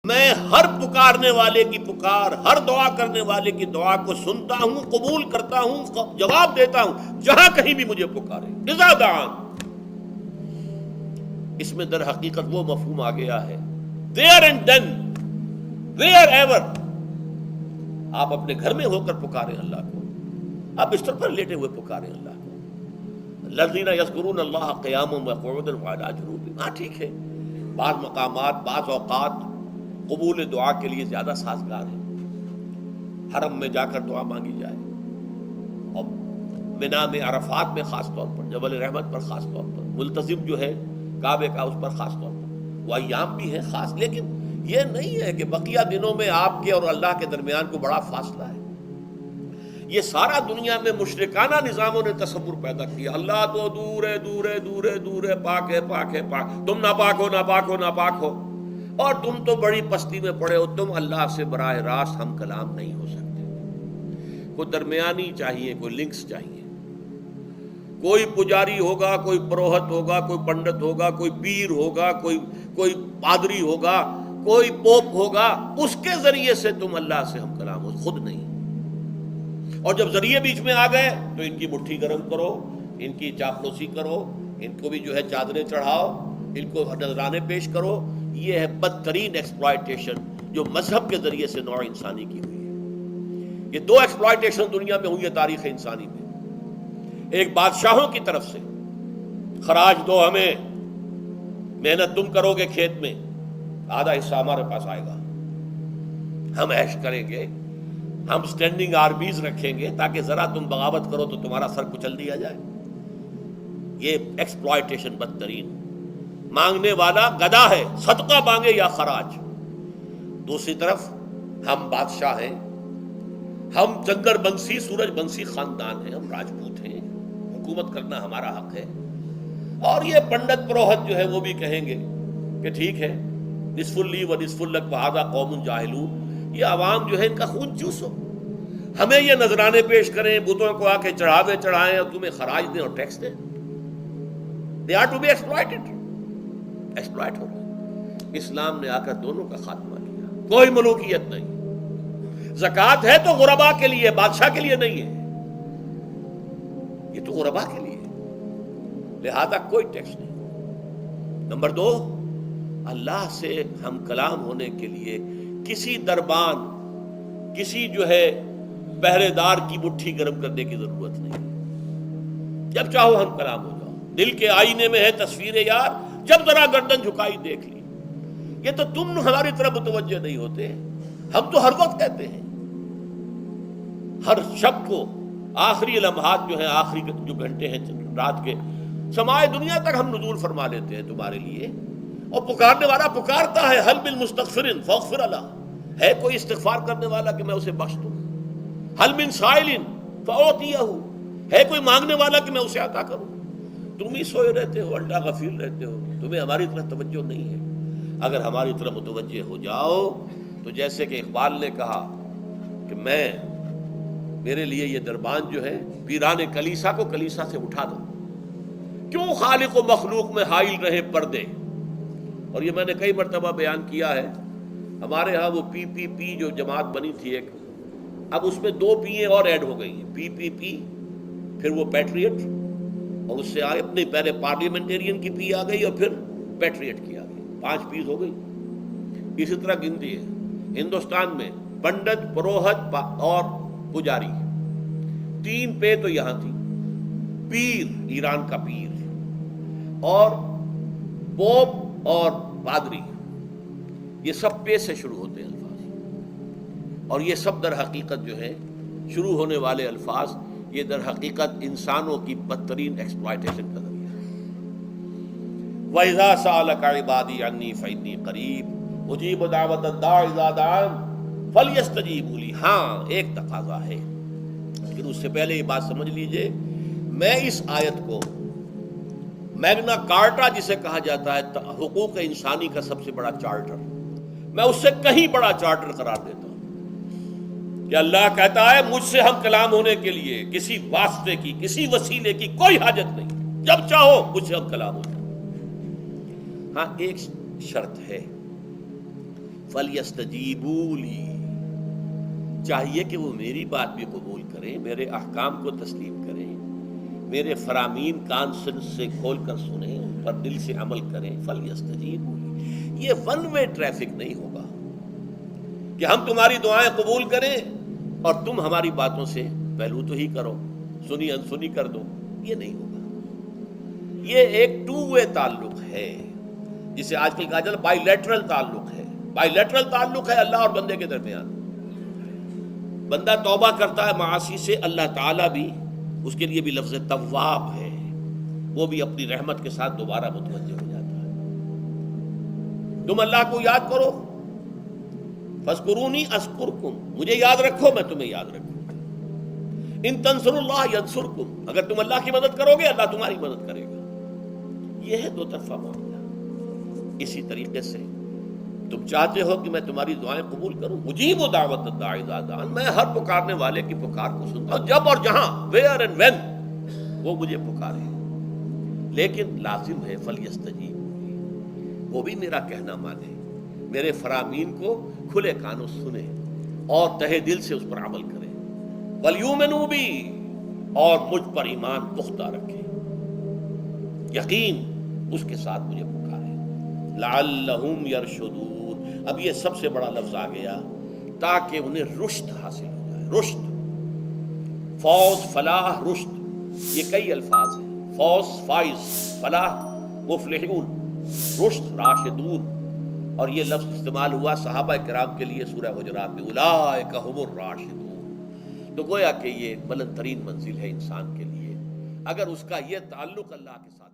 میں ہر پکارنے والے کی پکار، ہر دعا کرنے والے کی دعا کو سنتا ہوں، قبول کرتا ہوں، جواب دیتا ہوں جہاں کہیں بھی مجھے پکارے۔ اذا دعان، اس میں در حقیقت وہ مفہوم آ گیا ہے there and then wherever۔ آپ اپنے گھر میں ہو کر پکاریں اللہ کو، آپ بستر پر لیٹے ہوئے پکاریں اللہ کو۔ الذین یذکرون اللہ قیاما وقعودا وعلی جنوبہم، ہاں ٹھیک ہے، بعض مقامات بعض اوقات قبول دعا کے لیے زیادہ سازگار ہے، حرم میں جا کر دعا مانگی جائے، اور منا میں، عرفات میں خاص طور پر، جبل رحمت پر خاص طور پر، ملتزم جو ہے کعبے کا اس پر خاص طور پر، وہ ایام بھی ہے خاص، لیکن یہ نہیں ہے کہ بقیہ دنوں میں آپ کے اور اللہ کے درمیان کو بڑا فاصلہ ہے۔ یہ سارا دنیا میں مشرکانہ نظاموں نے تصور پیدا کیا، اللہ تو دور ہے، دور ہے، دور ہے، دور ہے، پاک ہے، پاک ہے، پاک، تم ناپاک ہو، ناپاک ہو، ناپاک ہو، اور تم تو بڑی پستی میں پڑے ہو، تم اللہ سے براہ راست ہم کلام نہیں ہو سکتے۔ کوئی درمیانی چاہیے، کوئی لنکس چاہیے، کوئی پجاری ہوگا، کوئی پروہت ہوگا، کوئی پنڈت ہوگا، کوئی پیر ہوگا، کوئی پادری ہوگا، کوئی پوپ ہوگا، اس کے ذریعے سے تم اللہ سے ہم کلام ہو، خود نہیں۔ اور جب ذریعے بیچ میں آ گئے تو ان کی مٹھی گرم کرو، ان کی چاپلوسی کرو، ان کو بھی جو ہے چادریں چڑھاؤ، ان کو نذرانے پیش کرو۔ یہ ہے بدترین ایکسپلائٹیشن جو مذہب کے ذریعے سے نوع انسانی کی ہوئی ہے۔ یہ دو ایکسپلائٹیشن دنیا میں ہوئی ہے تاریخ انسانی میں۔ ایک بادشاہوں کی طرف سے، خراج دو ہمیں، محنت تم کرو گے کھیت میں، آدھا حصہ ہمارے پاس آئے گا، ہم عیش کریں گے، ہم سٹینڈنگ آرمیز رکھیں گے تاکہ ذرا تم بغاوت کرو تو تمہارا سر کچل دیا جائے۔ یہ ایکسپلائٹیشن بدترین۔ مانگنے والا گدھا ہے، صدقہ مانگے یا خراج۔ دوسری طرف ہم بادشاہ ہیں، ہم چندر بنسی سورج بنسی خاندان ہیں، ہم راجپوت ہیں، حکومت کرنا ہمارا حق ہے۔ اور یہ پنڈت پروہت جو ہے وہ بھی کہیں گے کہ ٹھیک ہے، نصف لی و نصف لک وہذا قوم جاہلون، یہ عوام جو ہے ان کا خون چوسو، ہمیں یہ نذرانے پیش کریں، بتوں کو آ کے چڑھاوے چڑھائیں اور تمہیں خراج دیں اور ٹیکس دیں۔ They are to be exploited، exploit ہو رہا ہے۔ اسلام نے آ کر دونوں کا خاتمہ کیا، کوئی ملوکیت نہیں۔ زکوٰۃ ہے تو غربا کے لیے، بادشاہ کے لیے نہیں ہے، یہ تو غربا کے لیے ہے، لہذا کوئی ٹیکس نہیں۔ نمبر دو، اللہ سے ہم کلام ہونے کے لیے کسی دربان، کسی جو ہے پہرے دار کی مٹھی گرم کرنے کی ضرورت نہیں۔ جب چاہو ہم کلام ہو جاؤ۔ دل کے آئینے میں ہے تصویر یار، جب ذرا گردن جھکائی دیکھ لی۔ یہ تو تم ہماری طرف متوجہ نہیں ہوتے، ہم تو ہر وقت کہتے ہیں، ہر شب کو، آخری لمحات جو ہیں، آخری جو گھنٹے ہیں رات کے، سمائے دنیا تک ہم نزول فرما لیتے ہیں تمہارے لیے۔ اور پکارنے والا پکارتا ہے، حل من مستغفر فاغفر له، ہے کوئی استغفار کرنے والا کہ میں اسے بخش دوں؟ حل من سائل فاعطیہ، ہے کوئی مانگنے والا کہ میں اسے عطا کروں؟ تم ہی سوئے رہتے ہو، اللہ غفیر رہتے ہو، تمہیں ہماری طرف توجہ نہیں ہے۔ اگر ہماری طرف متوجہ ہو جاؤ تو جیسے کہ اقبال نے کہا کہ میرے لیے یہ دربان جو ہے، پیران کلیسا کو کلیسا سے اٹھا دو، کیوں خالق و مخلوق میں حائل رہے پردے۔ اور یہ میں نے کئی مرتبہ بیان کیا ہے، ہمارے ہاں وہ پی جو جماعت بنی تھی ایک، اب اس میں 2 پی اور ایڈ ہو گئی ہیں، پی، پھر وہ پیٹریٹ، اور اس سے آئے اپنے پہلے پارلیمنٹیرین کی پی آ گئی اور پھر پیٹریٹ کی آ گئی، 5 پیز ہو گئی۔ اسی طرح گنتی ہے ہندوستان میں، پنڈت، پروہت اور پجاری، 3 پے تو یہاں تھی، پیر ایران کا پیر، اور پوپ اور پادری، یہ سب پے سے شروع ہوتے ہیں الفاظ، اور یہ سب در حقیقت جو ہے شروع ہونے والے الفاظ، یہ در حقیقت انسانوں کی بدترین ایکسپلائٹیشن کا ذریعہ ہے۔ وَإِذَا سَأَلَكَ عِبَادِي عَنِّي فَإِنِّي قَرِيبٌ أُجِيبُ دَعْوَةَ الدَّاعِ إِذَا دَعَانِ فَلْيَسْتَجِيبُوا لِي۔ ہاں ایک تقاضا ہے، لیکن اس سے پہلے یہ بات سمجھ لیجئے، میں اس آیت کو میگنا کارٹا جسے کہا جاتا ہے حقوق انسانی کا سب سے بڑا چارٹر، میں اس سے کہیں بڑا چارٹر قرار دیتا ہوں کہ اللہ کہتا ہے مجھ سے ہم کلام ہونے کے لیے کسی واسطے کی، کسی وسیلے کی کوئی حاجت نہیں، جب چاہو مجھ سے ہم کلام ہو جائے۔ ہاں ایک شرط ہے، فَلْيَسْتَجِيبُوا لِي، چاہیے کہ وہ میری بات بھی قبول کریں، میرے احکام کو تسلیم کریں، میرے فرامین کان سے کھول کر سنیں، ان پر دل سے عمل کریں. فَلْيَسْتَجِيبُوا لِي، یہ ون وے ٹریفک نہیں ہوگا کہ ہم تمہاری دعائیں قبول کریں اور تم ہماری باتوں سے پہلو تو ہی کرو، سنی انسنی کر دو. یہ نہیں ہوگا. یہ ایک ٹو وے تعلق ہے جسے آج کل کہا جاتا ہے بائی لیٹرل تعلق ہے. بائی لیٹرل تعلق ہے اللہ اور بندے کے درمیان. بندہ توبہ کرتا ہے معاصی سے، اللہ تعالیٰ بھی اس کے لیے بھی لفظ تواب ہے، وہ بھی اپنی رحمت کے ساتھ دوبارہ متوجہ ہو جاتا ہے. تم اللہ کو یاد کرو، فاذکرونی اذکرکم، مجھے یاد رکھو میں تمہیں یاد رکھوں. ان تنصروا اللہ ینصرکم، اگر تم اللہ کی مدد کرو گے اللہ تمہاری مدد کرے گا. یہ ہے دو طرفہ معاملہ. اسی طریقے سے تم چاہتے ہو کہ میں تمہاری دعائیں قبول کروں، مجیب دعوت الداعی اذا دعان، میں ہر پکارنے والے کی پکار کو سنتا ہوں جب اور جہاں، ویئر اینڈ وین وہ مجھے پکارے. لیکن لازم ہے فلیستجیبوا لی، وہ بھی میرا کہنا مانے، میرے فرامین کو کھلے کانوں سنے اور تہہ دل سے اس پر عمل کرے. ولیؤمنوا بی، اور مجھ پر ایمان پختہ رکھے، یقین اس کے ساتھ مجھے پکارے. لعلہم یرشدون، اب یہ سب سے بڑا لفظ آ گیا، تاکہ انہیں رشد حاصل ہو جائے. رشد، فوز، فلاح، رشد، یہ کئی الفاظ ہیں. فوز فائز، فلاح مفلحون، رشد راشدون. اور یہ لفظ استعمال ہوا صحابہ کرام کے لیے سورہ حجرات میں، اولئک ھم الراشدون. تو گویا کہ یہ بلند ترین منزل ہے انسان کے لیے اگر اس کا یہ تعلق اللہ کے ساتھ